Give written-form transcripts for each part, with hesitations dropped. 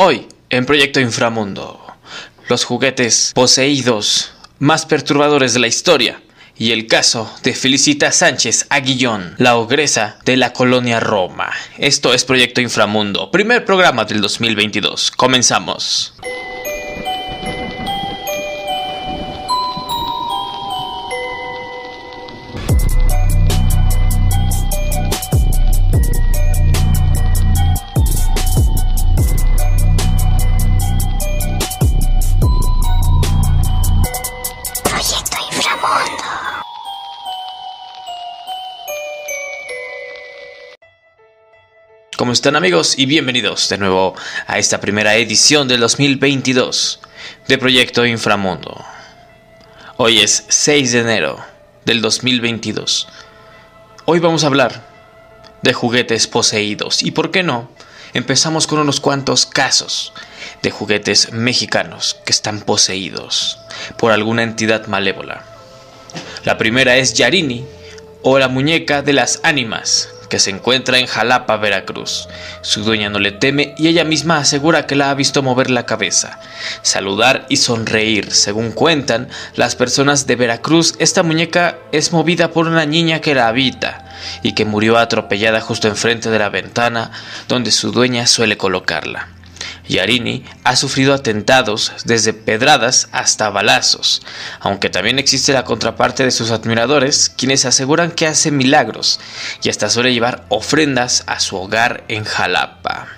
Hoy, en Proyecto Inframundo, los juguetes poseídos más perturbadores de la historia y el caso de Felicita Sánchez Aguillón, la ogresa de la colonia Roma. Esto es Proyecto Inframundo, primer programa del 2022. Comenzamos. ¿Cómo están, amigos? Y bienvenidos de nuevo a esta primera edición del 2022 de Proyecto Inframundo. Hoy es 6 de enero del 2022. Hoy vamos a hablar de juguetes poseídos. ¿Y por qué no? Empezamos con unos cuantos casos de juguetes mexicanos que están poseídos por alguna entidad malévola. La primera es Yarini, o la muñeca de las ánimas, que se encuentra en Jalapa, Veracruz. Su dueña no le teme y ella misma asegura que la ha visto mover la cabeza, saludar y sonreír. Según cuentan las personas de Veracruz, esta muñeca es movida por una niña que la habita y que murió atropellada justo enfrente de la ventana donde su dueña suele colocarla. Yarini ha sufrido atentados desde pedradas hasta balazos, aunque también existe la contraparte de sus admiradores, quienes aseguran que hace milagros y hasta suele llevar ofrendas a su hogar en Jalapa.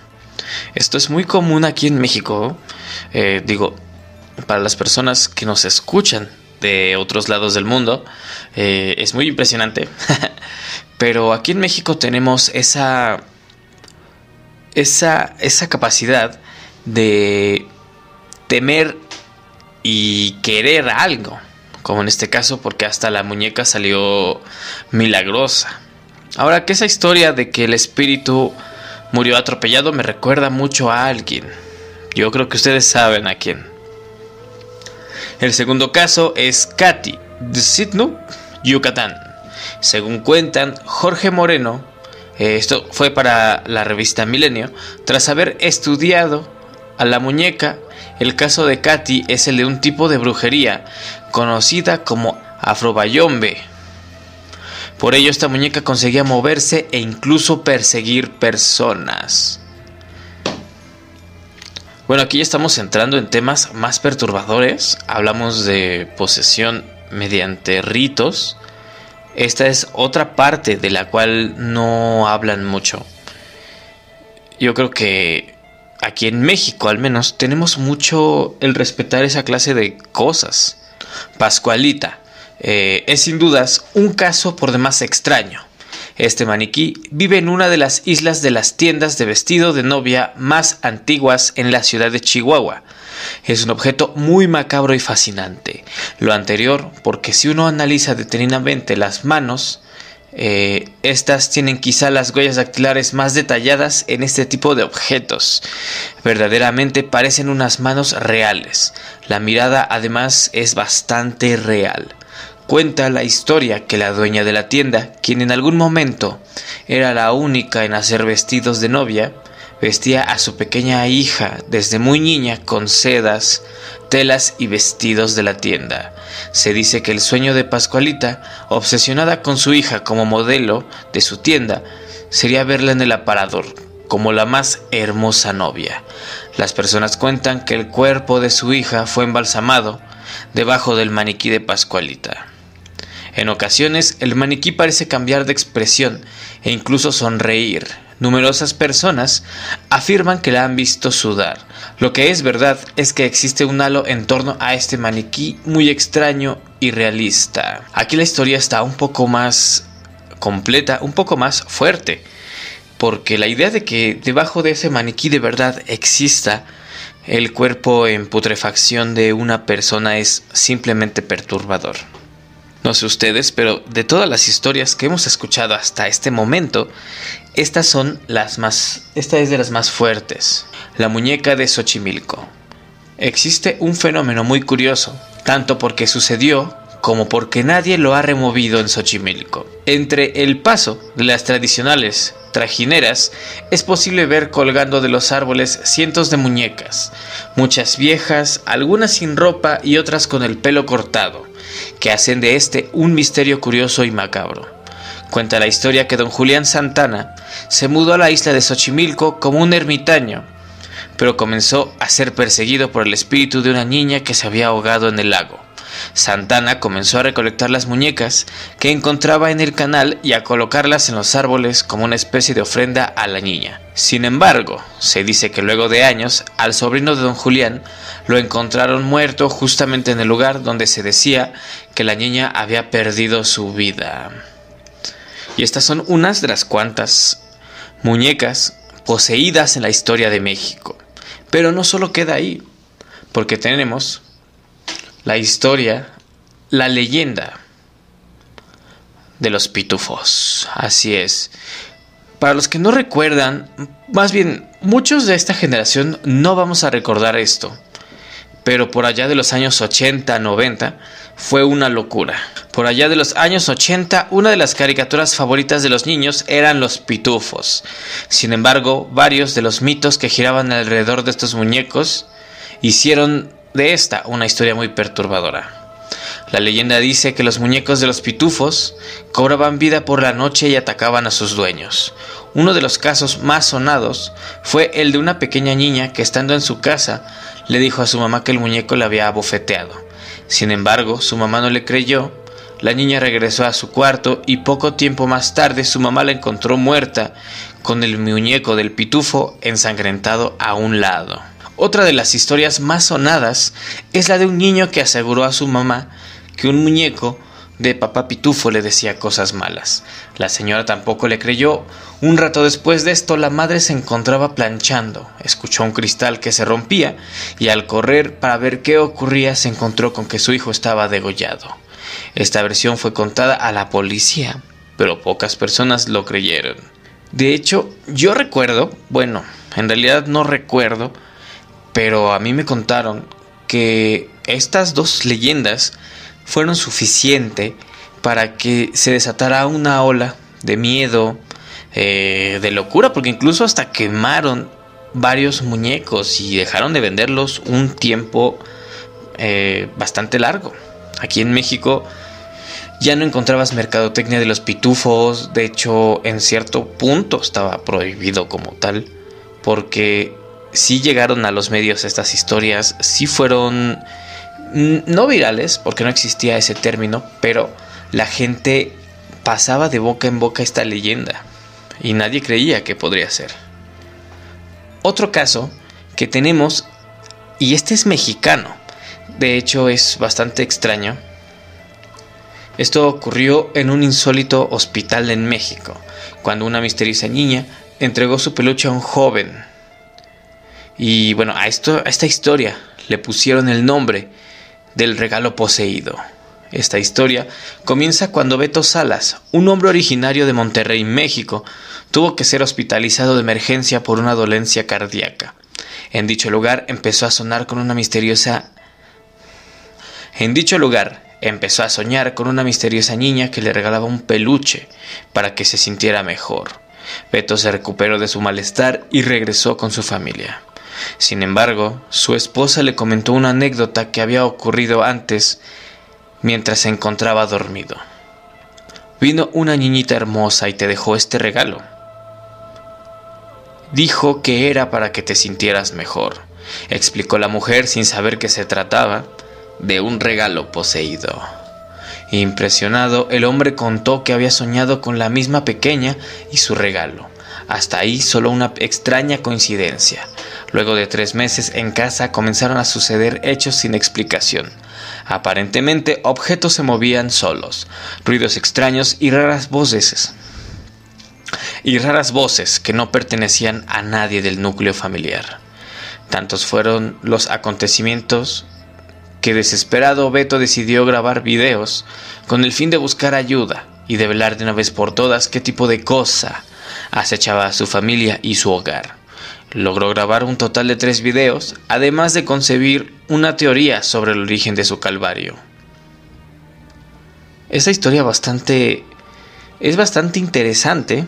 Esto es muy común aquí en México, para las personas que nos escuchan de otros lados del mundo, es muy impresionante, pero aquí en México tenemos esa capacidad de temer y querer algo, como en este caso, porque hasta la muñeca salió milagrosa. Ahora, que esa historia de que el espíritu murió atropellado me recuerda mucho a alguien. Yo creo que ustedes saben a quién. El segundo caso es Katy, de Sitno, Yucatán. Según cuentan, Jorge Moreno, esto fue para la revista Milenio, tras haber estudiado a la muñeca, el caso de Katy es el de un tipo de brujería conocida como afrobayombe. Por ello, esta muñeca conseguía moverse e incluso perseguir personas. Bueno, aquí ya estamos entrando en temas más perturbadores. Hablamos de posesión mediante ritos. Esta es otra parte de la cual no hablan mucho. Yo creo que aquí en México, al menos, tenemos mucho el respetar esa clase de cosas. Pascualita es sin dudas un caso por demás extraño. Este maniquí vive en una de las islas de las tiendas de vestido de novia más antiguas en la ciudad de Chihuahua. Es un objeto muy macabro y fascinante. Lo anterior, porque si uno analiza detenidamente las manos, estas tienen quizá las huellas dactilares más detalladas en este tipo de objetos. Verdaderamente parecen unas manos reales. La mirada además es bastante real. Cuenta la historia que la dueña de la tienda, quien en algún momento era la única en hacer vestidos de novia, vestía a su pequeña hija desde muy niña con sedas, telas y vestidos de la tienda. Se dice que el sueño de Pascualita, obsesionada con su hija como modelo de su tienda, sería verla en el aparador como la más hermosa novia. Las personas cuentan que el cuerpo de su hija fue embalsamado debajo del maniquí de Pascualita. En ocasiones, el maniquí parece cambiar de expresión e incluso sonreír. Numerosas personas afirman que la han visto sudar. Lo que es verdad es que existe un halo en torno a este maniquí muy extraño y realista. Aquí la historia está un poco más completa, un poco más fuerte, porque la idea de que debajo de ese maniquí de verdad exista el cuerpo en putrefacción de una persona es simplemente perturbador. No sé ustedes, pero de todas las historias que hemos escuchado hasta este momento, esta es de las más fuertes. La muñeca de Xochimilco. Existe un fenómeno muy curioso, tanto porque sucedió como porque nadie lo ha removido en Xochimilco. Entre el paso de las tradicionales trajineras, es posible ver colgando de los árboles cientos de muñecas, muchas viejas, algunas sin ropa y otras con el pelo cortado, que hacen de este un misterio curioso y macabro. Cuenta la historia que don Julián Santana se mudó a la isla de Xochimilco como un ermitaño, pero comenzó a ser perseguido por el espíritu de una niña que se había ahogado en el lago. Santana comenzó a recolectar las muñecas que encontraba en el canal y a colocarlas en los árboles como una especie de ofrenda a la niña. Sin embargo, se dice que luego de años, al sobrino de don Julián lo encontraron muerto justamente en el lugar donde se decía que la niña había perdido su vida. Y estas son unas de las cuantas muñecas poseídas en la historia de México. Pero no solo queda ahí, porque tenemos la historia, la leyenda de los pitufos. Así es. Para los que no recuerdan, más bien muchos de esta generación no vamos a recordar esto, pero por allá de los años 80, 90 fue una locura. Por allá de los años 80, una de las caricaturas favoritas de los niños eran los pitufos. Sin embargo, varios de los mitos que giraban alrededor de estos muñecos hicieron de esta una historia muy perturbadora. La leyenda dice que los muñecos de los pitufos cobraban vida por la noche y atacaban a sus dueños. Uno de los casos más sonados fue el de una pequeña niña que, estando en su casa, le dijo a su mamá que el muñeco la había abofeteado. Sin embargo, su mamá no le creyó. La niña regresó a su cuarto y poco tiempo más tarde su mamá la encontró muerta con el muñeco del pitufo ensangrentado a un lado. Otra de las historias más sonadas es la de un niño que aseguró a su mamá que un muñeco de papá pitufo le decía cosas malas. La señora tampoco le creyó. Un rato después de esto, la madre se encontraba planchando, escuchó un cristal que se rompía y al correr para ver qué ocurría se encontró con que su hijo estaba degollado. Esta versión fue contada a la policía, pero pocas personas lo creyeron. De hecho, yo recuerdo, bueno, en realidad no recuerdo, pero a mí me contaron que estas dos leyendas fueron suficiente para que se desatara una ola de miedo, de locura, porque incluso hasta quemaron varios muñecos y dejaron de venderlos un tiempo bastante largo. Aquí en México ya no encontrabas mercadotecnia de los pitufos. De hecho, en cierto punto estaba prohibido como tal, porque sí llegaron a los medios estas historias, sí fueron no virales, porque no existía ese término, pero la gente pasaba de boca en boca esta leyenda y nadie creía que podría ser. Otro caso que tenemos, y este es mexicano, de hecho es bastante extraño. Esto ocurrió en un insólito hospital en México, cuando una misteriosa niña entregó su peluche a un joven. Y bueno, a esta historia le pusieron el nombre del regalo poseído. Esta historia comienza cuando Beto Salas, un hombre originario de Monterrey, México, tuvo que ser hospitalizado de emergencia por una dolencia cardíaca. En dicho lugar empezó a soñar con una misteriosa niña que le regalaba un peluche para que se sintiera mejor. Beto se recuperó de su malestar y regresó con su familia. Sin embargo, su esposa le comentó una anécdota que había ocurrido antes mientras se encontraba dormido. Vino una niñita hermosa y te dejó este regalo. Dijo que era para que te sintieras mejor, explicó la mujer sin saber que se trataba de un regalo poseído. Impresionado, el hombre contó que había soñado con la misma pequeña y su regalo. Hasta ahí solo una extraña coincidencia. Luego de 3 meses en casa comenzaron a suceder hechos sin explicación. Aparentemente objetos se movían solos, ruidos extraños y raras voces que no pertenecían a nadie del núcleo familiar. Tantos fueron los acontecimientos que desesperado Beto decidió grabar videos con el fin de buscar ayuda y develar de una vez por todas qué tipo de cosa acechaba a su familia y su hogar. Logró grabar un total de 3 videos, además de concebir una teoría sobre el origen de su calvario. Esta historia es bastante interesante,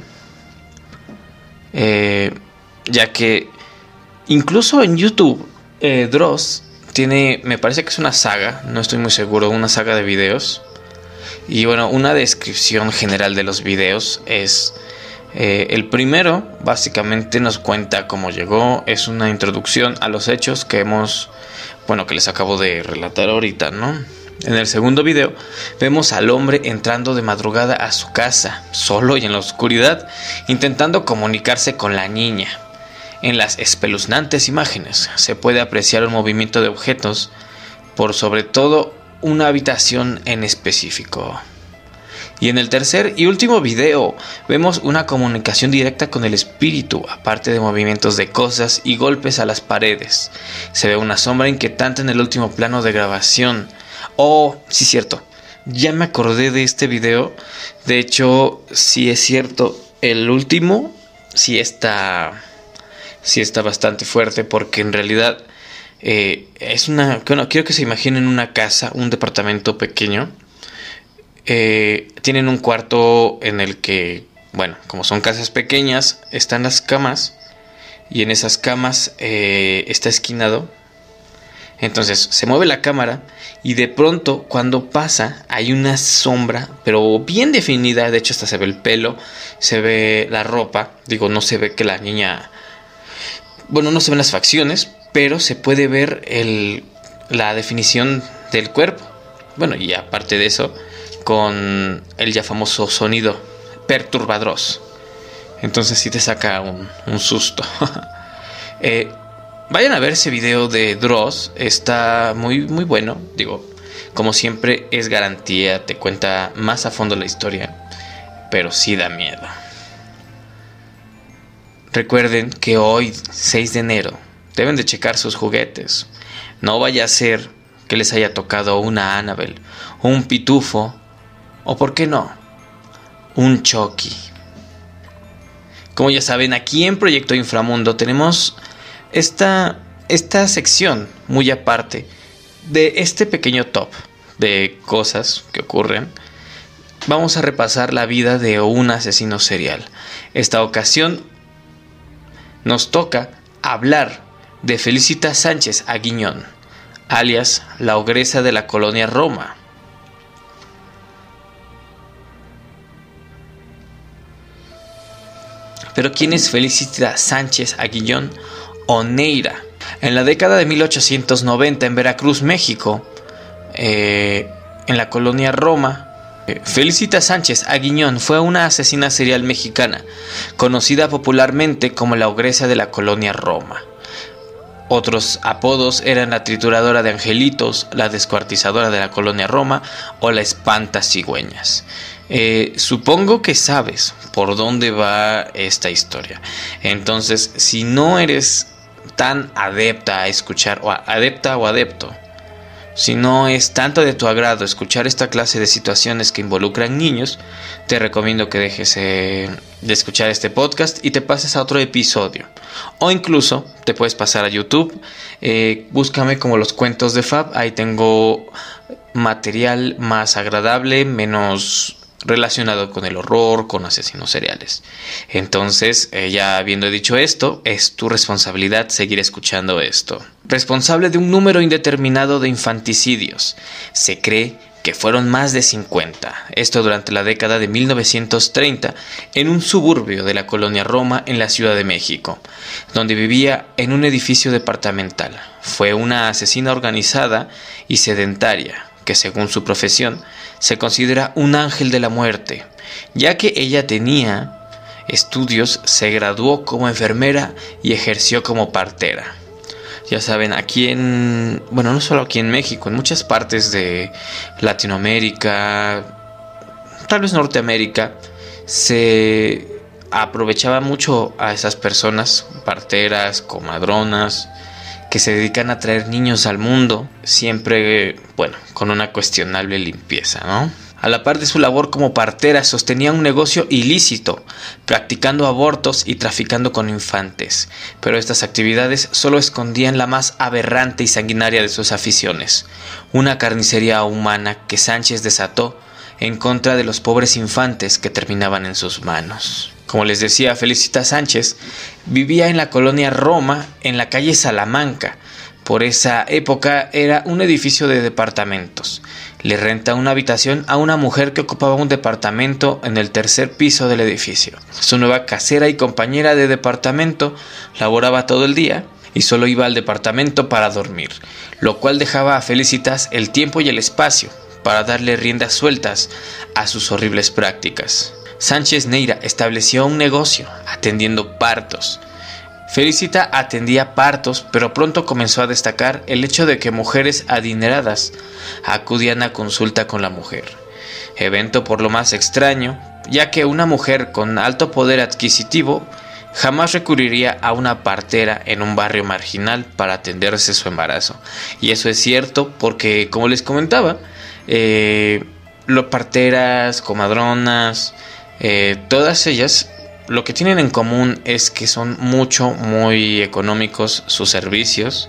ya que incluso en YouTube Dross tiene, me parece que es una saga, no estoy muy seguro, una saga de videos. Y bueno, una descripción general de los videos es... el primero básicamente nos cuenta cómo llegó, es una introducción a los hechos que que les acabo de relatar ahorita, ¿no? En el segundo video vemos al hombre entrando de madrugada a su casa, solo y en la oscuridad, intentando comunicarse con la niña. En las espeluznantes imágenes se puede apreciar un movimiento de objetos, por sobre todo una habitación en específico. Y en el tercer y último video vemos una comunicación directa con el espíritu, aparte de movimientos de cosas y golpes a las paredes. Se ve una sombra inquietante en el último plano de grabación. Oh, sí, cierto, ya me acordé de este video. De hecho, sí es cierto, el último sí está bastante fuerte, porque en realidad quiero que se imaginen una casa, un departamento pequeño. Tienen un cuarto en el que, como son casas pequeñas, están las camas, y en esas camas está esquinado. Entonces se mueve la cámara y de pronto cuando pasa hay una sombra, pero bien definida. De hecho hasta se ve el pelo, se ve la ropa. Digo, no se ve que la niña... no se ven las facciones, pero se puede ver la definición del cuerpo. Y aparte de eso, con el ya famoso sonido perturbador. Entonces sí te saca un susto. Vayan a ver ese video de Dross, está muy, muy bueno. Digo, como siempre es garantía, te cuenta más a fondo la historia, pero sí da miedo. Recuerden que hoy, 6 de enero, deben de checar sus juguetes. No vaya a ser que les haya tocado una Annabelle, un pitufo, o por qué no, un Chucky. Como ya saben, aquí en Proyecto Inframundo tenemos esta sección muy aparte de este pequeño top de cosas que ocurren. Vamos a repasar la vida de un asesino serial. Esta ocasión nos toca hablar de Felicita Sánchez Aguiñón, alias la ogresa de la colonia Roma. Pero ¿quién es Felicita Sánchez Aguiñón o Neira? En la década de 1890 en Veracruz, México, en la colonia Roma, Felicita Sánchez Aguiñón fue una asesina serial mexicana, conocida popularmente como la ogresa de la colonia Roma. Otros apodos eran la trituradora de angelitos, la descuartizadora de la colonia Roma o la espantacigüeñas. Supongo que sabes por dónde va esta historia. Entonces, si no eres tan adepta a escuchar, o adepta o adepto, si no es tanto de tu agrado escuchar esta clase de situaciones que involucran niños, te recomiendo que dejes de escuchar este podcast y te pases a otro episodio. O incluso te puedes pasar a YouTube, búscame como Los Cuentos de Fab. Ahí tengo material más agradable, menos relacionado con el horror, con asesinos seriales. Entonces, ya habiendo dicho esto, es tu responsabilidad seguir escuchando esto. Responsable de un número indeterminado de infanticidios. Se cree que fueron más de 50. Esto durante la década de 1930 en un suburbio de la colonia Roma en la Ciudad de México, donde vivía en un edificio departamental. Fue una asesina organizada y sedentaria, que según su profesión se considera un ángel de la muerte, ya que ella tenía estudios, se graduó como enfermera y ejerció como partera. Ya saben, aquí no solo aquí en México, en muchas partes de Latinoamérica, tal vez Norteamérica, se aprovechaba mucho a esas personas, parteras, comadronas, que se dedican a traer niños al mundo, siempre, con una cuestionable limpieza, ¿no? A la par de su labor como partera, sostenía un negocio ilícito, practicando abortos y traficando con infantes. Pero estas actividades solo escondían la más aberrante y sanguinaria de sus aficiones, una carnicería humana que Sánchez desató en contra de los pobres infantes que terminaban en sus manos. Como les decía, Felicita Sánchez vivía en la colonia Roma, en la calle Salamanca. Por esa época era un edificio de departamentos. Le renta una habitación a una mujer que ocupaba un departamento en el tercer piso del edificio. Su nueva casera y compañera de departamento laboraba todo el día y solo iba al departamento para dormir, lo cual dejaba a Felicitas el tiempo y el espacio para darle riendas sueltas a sus horribles prácticas. Sánchez Neira estableció un negocio atendiendo partos. Felicita atendía partos, pero pronto comenzó a destacar el hecho de que mujeres adineradas acudían a consulta con la mujer. Evento por lo más extraño, ya que una mujer con alto poder adquisitivo jamás recurriría a una partera en un barrio marginal para atenderse su embarazo. Y eso es cierto porque, como les comentaba, las parteras, comadronas, todas ellas lo que tienen en común es que son muy económicos sus servicios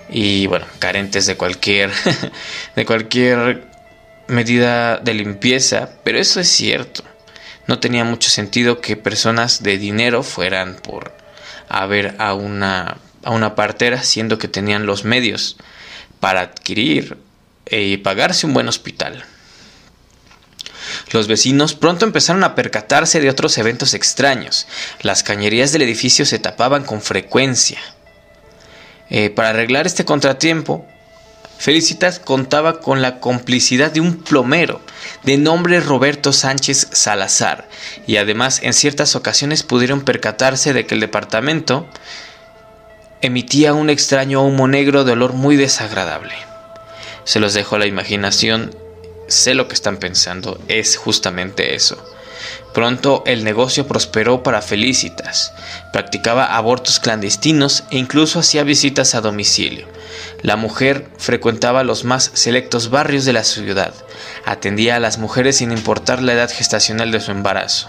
y bueno, carentes de cualquier medida de limpieza, pero eso es cierto. No tenía mucho sentido que personas de dinero fueran a ver a una partera, siendo que tenían los medios para adquirir y pagarse un buen hospital. Los vecinos pronto empezaron a percatarse de otros eventos extraños. Las cañerías del edificio se tapaban con frecuencia. Para arreglar este contratiempo, Felicitas contaba con la complicidad de un plomero de nombre Roberto Sánchez Salazar, y además en ciertas ocasiones pudieron percatarse de que el departamento emitía un extraño humo negro de olor muy desagradable. Se los dejo a la imaginación. Sé lo que están pensando, es justamente eso. Pronto el negocio prosperó para Felicitas. Practicaba abortos clandestinos e incluso hacía visitas a domicilio. La mujer frecuentaba los más selectos barrios de la ciudad. Atendía a las mujeres sin importar la edad gestacional de su embarazo.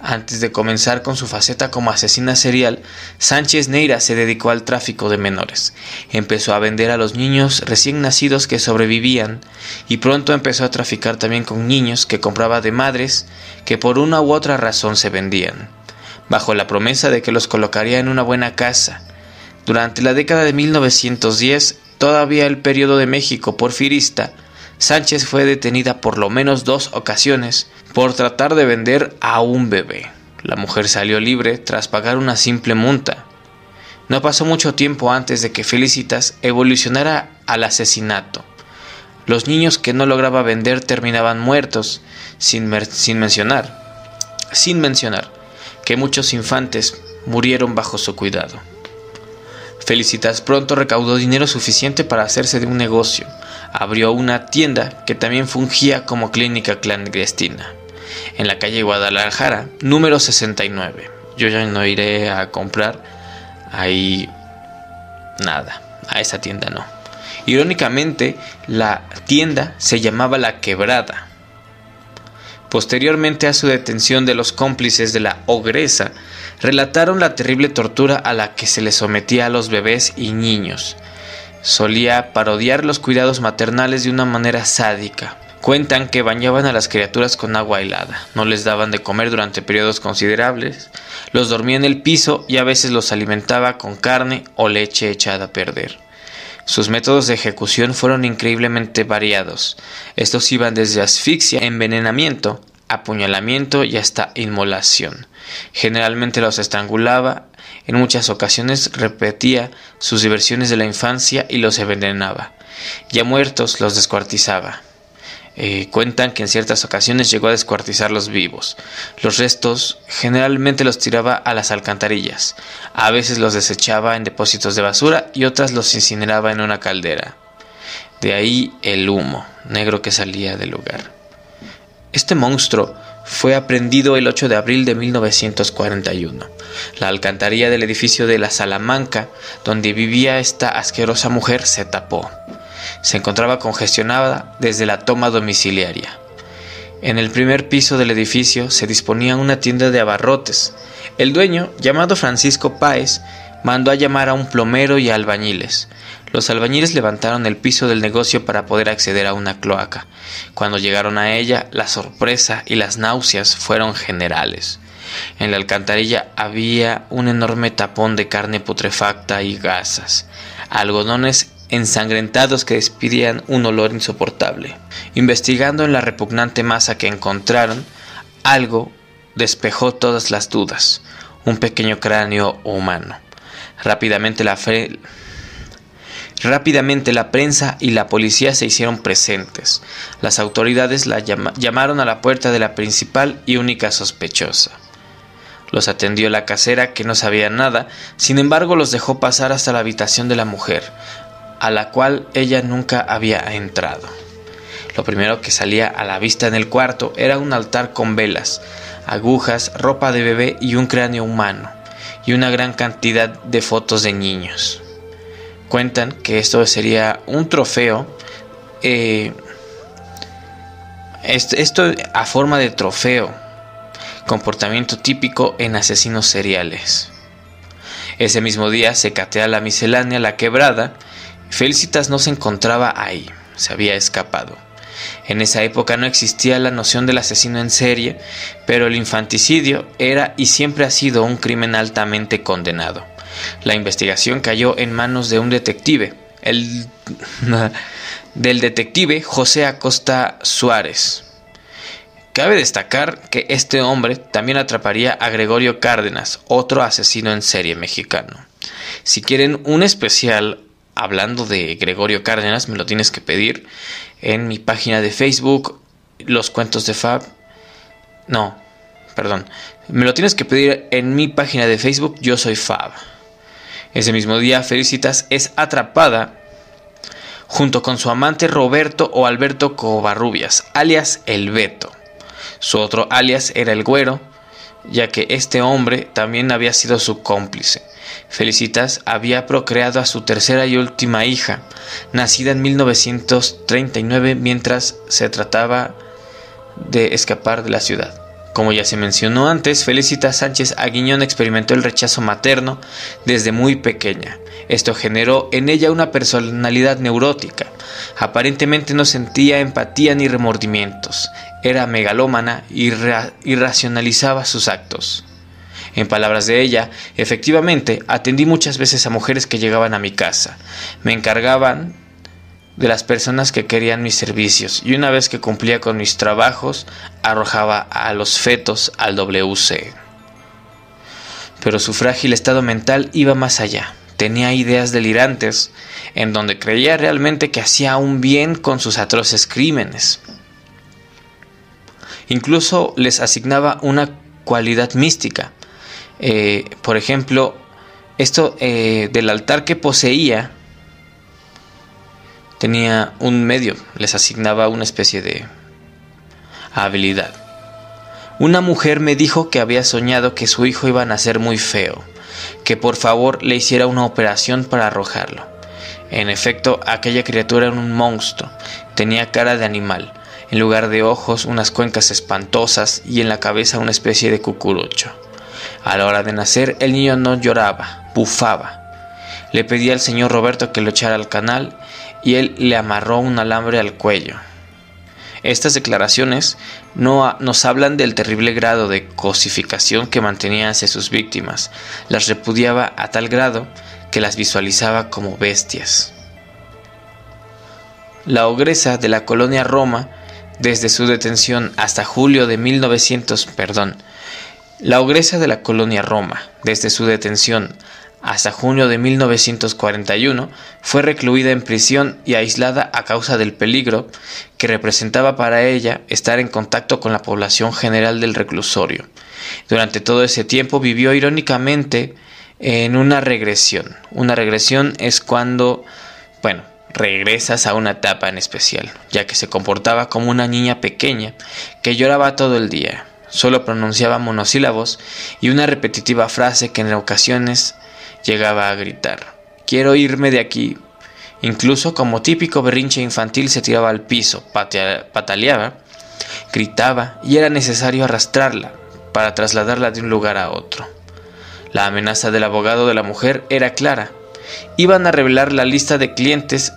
Antes de comenzar con su faceta como asesina serial, Sánchez Neira se dedicó al tráfico de menores. Empezó a vender a los niños recién nacidos que sobrevivían y pronto empezó a traficar también con niños que compraba de madres que por una u otra razón se vendían, bajo la promesa de que los colocaría en una buena casa. Durante la década de 1910, todavía el periodo de México porfirista, Sánchez fue detenida por lo menos 2 ocasiones por tratar de vender a un bebé. La mujer salió libre tras pagar una simple multa. No pasó mucho tiempo antes de que Felicitas evolucionara al asesinato. Los niños que no lograba vender terminaban muertos, sin mencionar que muchos infantes murieron bajo su cuidado. Felicitas pronto recaudó dinero suficiente para hacerse de un negocio. Abrió una tienda que también fungía como clínica clandestina en la calle Guadalajara, número 69. Yo ya no iré a comprar ahí nada, a esa tienda no. Irónicamente, la tienda se llamaba La Quebrada. Posteriormente a su detención, de los cómplices de la ogresa relataron la terrible tortura a la que se les sometía a los bebés y niños. Solía parodiar los cuidados maternales de una manera sádica. Cuentan que bañaban a las criaturas con agua helada, no les daban de comer durante periodos considerables, los dormía en el piso y a veces los alimentaba con carne o leche echada a perder. Sus métodos de ejecución fueron increíblemente variados. Estos iban desde asfixia, envenenamiento, apuñalamiento y hasta inmolación. Generalmente los estrangulaba, en muchas ocasiones repetía sus diversiones de la infancia y los envenenaba. Ya muertos los descuartizaba. Cuentan que en ciertas ocasiones llegó a descuartizarlos vivos. Los restos generalmente los tiraba a las alcantarillas. A veces los desechaba en depósitos de basura y otras los incineraba en una caldera. De ahí el humo negro que salía del lugar. Este monstruo fue aprehendido el 8 de abril de 1941. La alcantarilla del edificio de la Salamanca, donde vivía esta asquerosa mujer, se tapó. Se encontraba congestionada desde la toma domiciliaria. En el primer piso del edificio se disponía una tienda de abarrotes. El dueño, llamado Francisco Páez, mandó a llamar a un plomero y a albañiles. Los albañiles levantaron el piso del negocio para poder acceder a una cloaca. Cuando llegaron a ella, la sorpresa y las náuseas fueron generales. En la alcantarilla había un enorme tapón de carne putrefacta y gasas, algodones ensangrentados que despidían un olor insoportable. Investigando en la repugnante masa que encontraron, algo despejó todas las dudas: un pequeño cráneo humano. Rápidamente la prensa y la policía se hicieron presentes. Las autoridades llamaron a la puerta de la principal y única sospechosa. Los atendió la casera, que no sabía nada, sin embargo los dejó pasar hasta la habitación de la mujer, a la cual ella nunca había entrado. Lo primero que salía a la vista en el cuarto era un altar con velas, agujas, ropa de bebé y un cráneo humano, y una gran cantidad de fotos de niños. Cuentan que esto sería un trofeo, esto a forma de trofeo, comportamiento típico en asesinos seriales. Ese mismo día se catea la miscelánea La Quebrada. Felicitas no se encontraba ahí, se había escapado. En esa época no existía la noción del asesino en serie, pero el infanticidio era y siempre ha sido un crimen altamente condenado. La investigación cayó en manos de un detective, del detective José Acosta Suárez. Cabe destacar que este hombre también atraparía a Gregorio Cárdenas, otro asesino en serie mexicano. Si quieren un especial hablando de Gregorio Cárdenas, me lo tienes que pedir en mi página de Facebook, Los Cuentos de Fab. Me lo tienes que pedir en mi página de Facebook, Yo Soy Fab. Ese mismo día, Felicitas es atrapada junto con su amante Roberto o Alberto Covarrubias, alias El Beto. Su otro alias era El Güero, ya que este hombre también había sido su cómplice. Felicitas había procreado a su tercera y última hija, nacida en 1939, mientras se trataba de escapar de la ciudad. Como ya se mencionó antes, Felicitas Sánchez Aguiñón experimentó el rechazo materno desde muy pequeña. Esto generó en ella una personalidad neurótica. Aparentemente no sentía empatía ni remordimientos. Era megalómana y racionalizaba sus actos. En palabras de ella, efectivamente, atendí muchas veces a mujeres que llegaban a mi casa. Me encargaban de las personas que querían mis servicios, y una vez que cumplía con mis trabajos, arrojaba a los fetos al WC. Pero su frágil estado mental iba más allá. Tenía ideas delirantes, en donde creía realmente que hacía un bien con sus atroces crímenes. Incluso les asignaba una cualidad mística. Por ejemplo, esto del altar que poseía tenía un medio, les asignaba una especie de habilidad. Una mujer me dijo que había soñado que su hijo iba a nacer muy feo, que por favor le hiciera una operación para arrojarlo. En efecto, aquella criatura era un monstruo, tenía cara de animal, en lugar de ojos unas cuencas espantosas y en la cabeza una especie de cucurucho. A la hora de nacer el niño no lloraba, bufaba. Le pedí al señor Roberto que lo echara al canal y él le amarró un alambre al cuello. Estas declaraciones nos hablan del terrible grado de cosificación que mantenía hacia sus víctimas. Las repudiaba a tal grado que las visualizaba como bestias. La ogresa de la colonia Roma, desde su detención hasta julio de 1941, fue recluida en prisión y aislada a causa del peligro que representaba para ella estar en contacto con la población general del reclusorio. Durante todo ese tiempo vivió irónicamente en una regresión. Una regresión es cuando, regresas a una etapa en especial, ya que se comportaba como una niña pequeña que lloraba todo el día. Solo pronunciaba monosílabos y una repetitiva frase que en ocasiones llegaba a gritar: «Quiero irme de aquí». Incluso como típico berrinche infantil se tiraba al piso, pataleaba, gritaba y era necesario arrastrarla para trasladarla de un lugar a otro. La amenaza del abogado de la mujer era clara. Iban a revelar la lista de clientes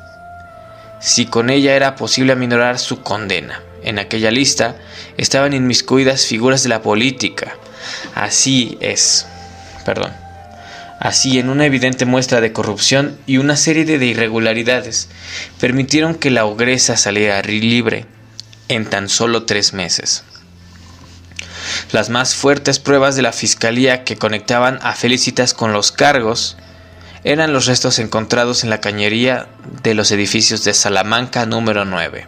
si con ella era posible aminorar su condena. En aquella lista estaban inmiscuidas figuras de la política. Así, en una evidente muestra de corrupción y una serie de irregularidades, permitieron que la ogresa saliera libre en tan solo 3 meses. Las más fuertes pruebas de la fiscalía que conectaban a Felicitas con los cargos eran los restos encontrados en la cañería de los edificios de Salamanca número 9,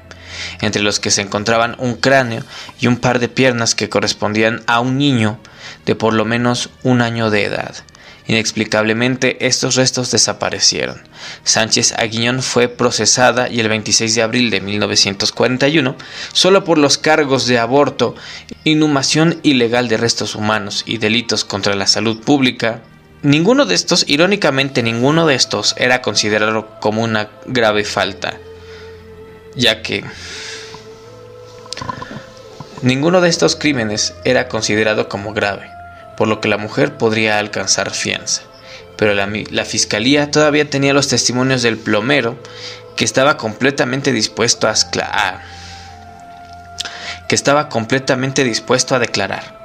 entre los que se encontraban un cráneo y un par de piernas que correspondían a un niño de por lo menos 1 año de edad. Inexplicablemente, estos restos desaparecieron. Sánchez Aguiñón fue procesada y el 26 de abril de 1941, solo por los cargos de aborto, inhumación ilegal de restos humanos y delitos contra la salud pública. Irónicamente, ninguno de estos era considerado como una grave falta, ya que ninguno de estos crímenes era considerado como grave, por lo que la mujer podría alcanzar fianza. Pero la fiscalía todavía tenía los testimonios del plomero, que estaba completamente dispuesto a declarar.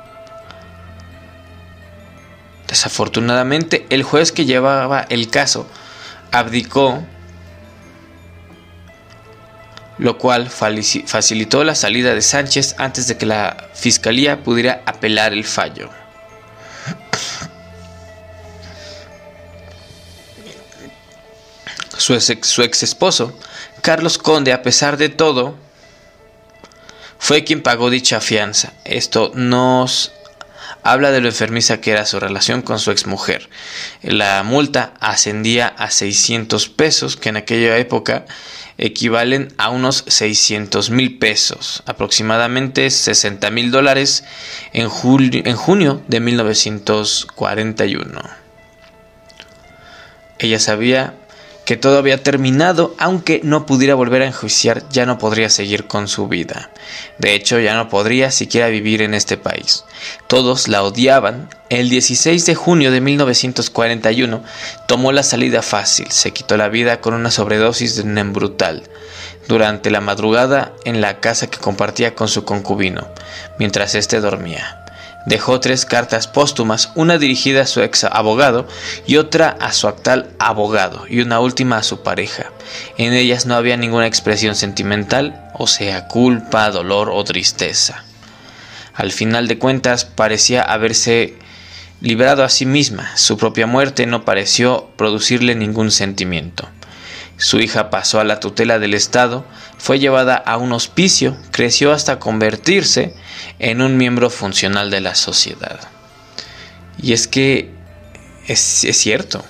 Desafortunadamente, el juez que llevaba el caso abdicó, lo cual facilitó la salida de Sánchez antes de que la fiscalía pudiera apelar el fallo. Su ex esposo, Carlos Conde, a pesar de todo, fue quien pagó dicha fianza. Esto nos habla de lo enfermiza que era su relación con su exmujer. La multa ascendía a 600 pesos, que en aquella época equivalen a unos 600,000 pesos, aproximadamente $60,000 en junio de 1941. Ella sabía que todo había terminado, aunque no pudiera volver a enjuiciar, ya no podría seguir con su vida. De hecho, ya no podría siquiera vivir en este país. Todos la odiaban. El 16 de junio de 1941 tomó la salida fácil, se quitó la vida con una sobredosis de Nembrutal durante la madrugada en la casa que compartía con su concubino, mientras éste dormía. Dejó 3 cartas póstumas, una dirigida a su ex abogado y otra a su actual abogado y una última a su pareja. En ellas no había ninguna expresión sentimental, o sea, culpa, dolor o tristeza. Al final de cuentas, parecía haberse librado a sí misma. Su propia muerte no pareció producirle ningún sentimiento. Su hija pasó a la tutela del Estado, fue llevada a un hospicio, creció hasta convertirse en un miembro funcional de la sociedad. Y es que es cierto,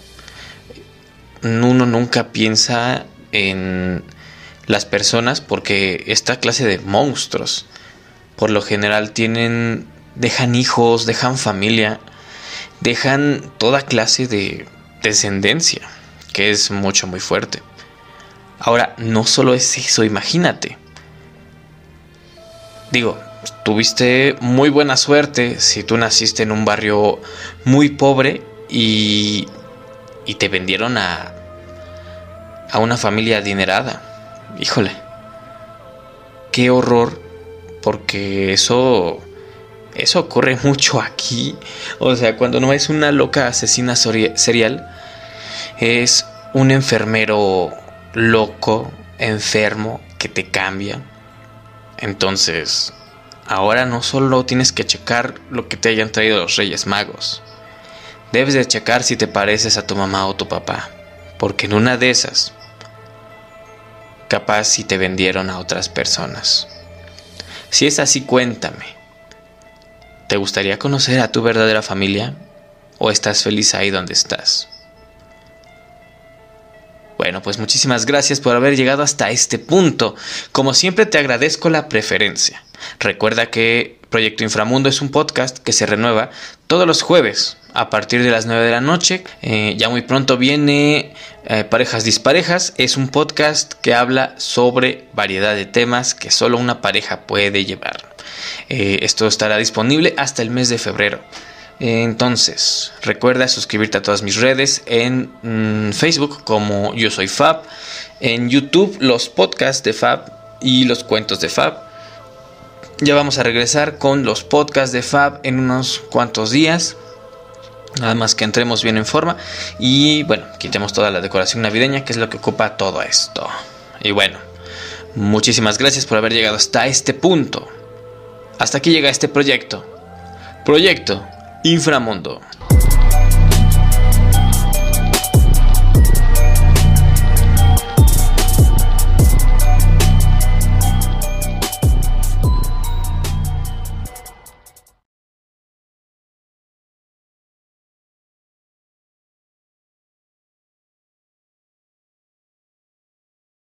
uno nunca piensa en las personas porque esta clase de monstruos por lo general dejan hijos, dejan familia, dejan toda clase de descendencia, que es muy fuerte. Ahora, no solo es eso, imagínate. Digo, tuviste muy buena suerte si tú naciste en un barrio muy pobre y te vendieron a una familia adinerada. Híjole, qué horror, porque eso ocurre mucho aquí. O sea, cuando no es una loca asesina serial, es un enfermero loco, enfermo, que te cambia. Entonces, ahora no solo tienes que checar lo que te hayan traído los Reyes Magos, debes de checar si te pareces a tu mamá o tu papá, porque en una de esas, capaz si te vendieron a otras personas. Si es así, cuéntame, ¿te gustaría conocer a tu verdadera familia o estás feliz ahí donde estás? Bueno, pues muchísimas gracias por haber llegado hasta este punto. Como siempre, te agradezco la preferencia. Recuerda que Proyecto Inframundo es un podcast que se renueva todos los jueves a partir de las 9 de la noche. Ya muy pronto viene Parejas Disparejas. Es un podcast que habla sobre variedad de temas que solo una pareja puede llevar. Esto estará disponible hasta el mes de febrero. Entonces, recuerda suscribirte a todas mis redes en Facebook como Yo Soy Fab, en YouTube los podcasts de Fab y los cuentos de Fab. Ya vamos a regresar con los podcasts de Fab en unos cuantos días, nada más que entremos bien en forma y bueno, quitemos toda la decoración navideña, que es lo que ocupa todo esto. Y bueno, muchísimas gracias por haber llegado hasta este punto. Hasta aquí llega este proyecto Inframundo.